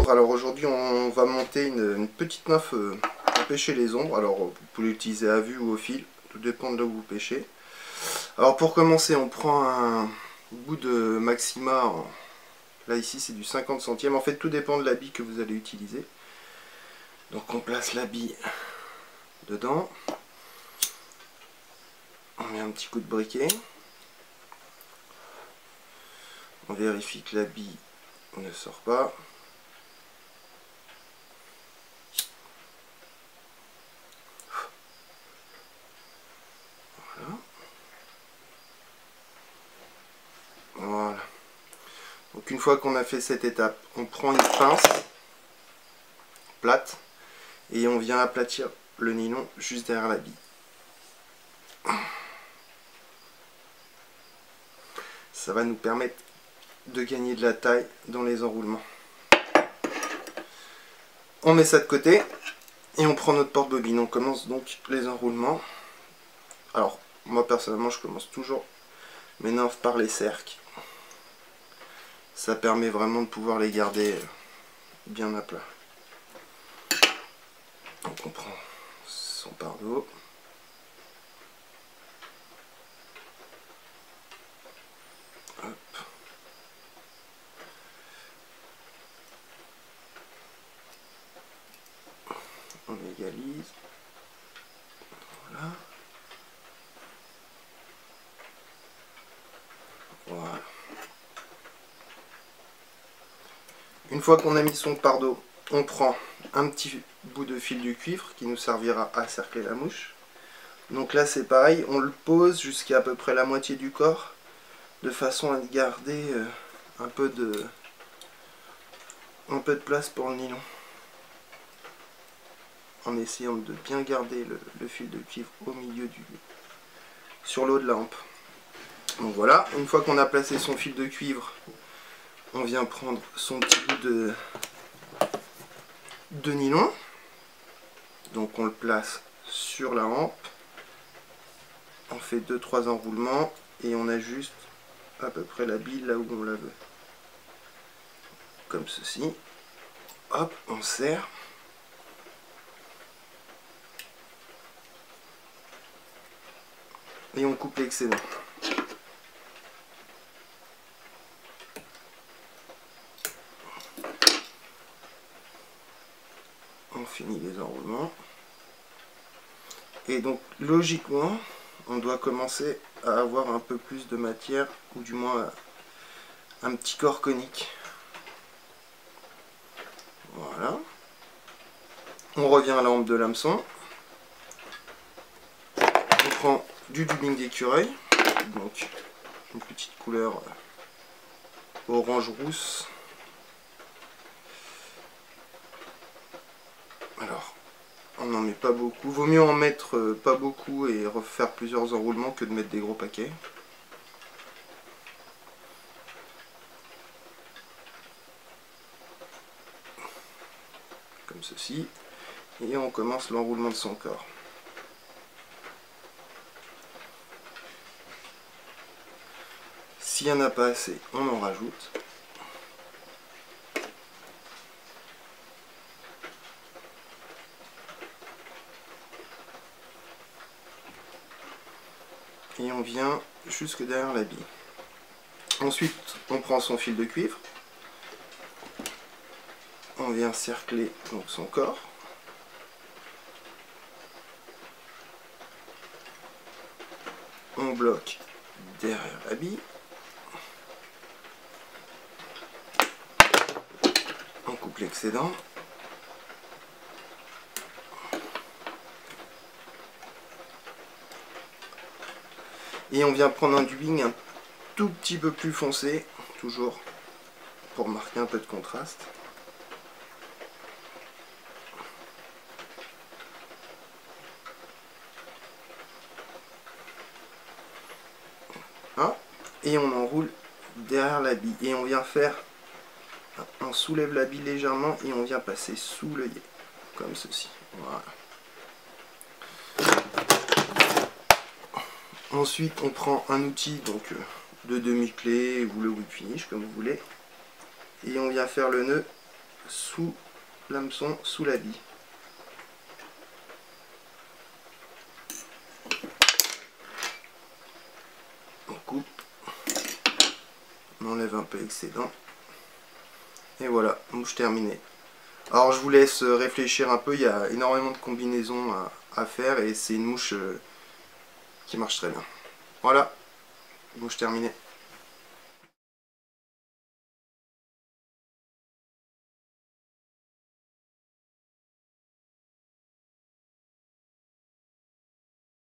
Bonjour, alors aujourd'hui on va monter une petite nymphe pour pêcher les ombres. Alors vous pouvez l'utiliser à vue ou au fil, tout dépend de là où vous pêchez. Alors pour commencer, on prend un bout de maxima, là ici c'est du 50 centièmes, en fait tout dépend de la bille que vous allez utiliser. Donc on place la bille dedans, on met un petit coup de briquet, on vérifie que la bille ne sort pas. Voilà. Donc une fois qu'on a fait cette étape, on prend une pince plate et on vient aplatir le nylon juste derrière la bille. Ça va nous permettre de gagner de la taille dans les enroulements. On met ça de côté et on prend notre porte-bobine. On commence donc les enroulements. Alors moi personnellement je commence toujours mes nymphes par les cercles. Ça permet vraiment de pouvoir les garder bien à plat. Donc on prend son pardot. Hop. On égalise. Voilà. Voilà. Une fois qu'on a mis son pardot, on prend un petit bout de fil du cuivre qui nous servira à cercler la mouche. Donc là c'est pareil, on le pose jusqu'à peu près la moitié du corps, de façon à garder un peu de place pour le nylon. En essayant de bien garder le fil de cuivre au milieu sur l'eau de la hampe. Donc voilà, une fois qu'on a placé son fil de cuivre, on vient prendre son petit bout de nylon. Donc on le place sur la hampe. On fait 2-3 enroulements et on ajuste à peu près la bille là où on la veut. Comme ceci. Hop, on serre. Et on coupe l'excédent. On finit les enroulements. Et donc logiquement, on doit commencer à avoir un peu plus de matière, ou du moins un petit corps conique. Voilà. On revient à la hampe de l'hameçon. On prend du dubbing d'écureuil, donc une petite couleur orange rousse. Alors, on n'en met pas beaucoup. Vaut mieux en mettre pas beaucoup et refaire plusieurs enroulements que de mettre des gros paquets. Comme ceci. Et on commence l'enroulement de son corps. S'il n'y en a pas assez, on en rajoute. Et on vient jusque derrière la bille. Ensuite, on prend son fil de cuivre. On vient cercler donc son corps. On bloque derrière la bille. On coupe l'excédent. Et on vient prendre un dubbing un tout petit peu plus foncé, toujours pour marquer un peu de contraste. Hein? Et on enroule derrière la bille. Et on vient faire, on soulève la bille légèrement et on vient passer sous l'œillet, comme ceci. Voilà. Ensuite, on prend un outil donc de demi-clé ou le whip finish comme vous voulez, et on vient faire le nœud sous l'hameçon, sous la bille. On coupe, on enlève un peu l'excédent. Et voilà, mouche terminée. Alors je vous laisse réfléchir un peu, il y a énormément de combinaisons à faire et c'est une mouche qui marche très bien. Voilà, mouche terminée.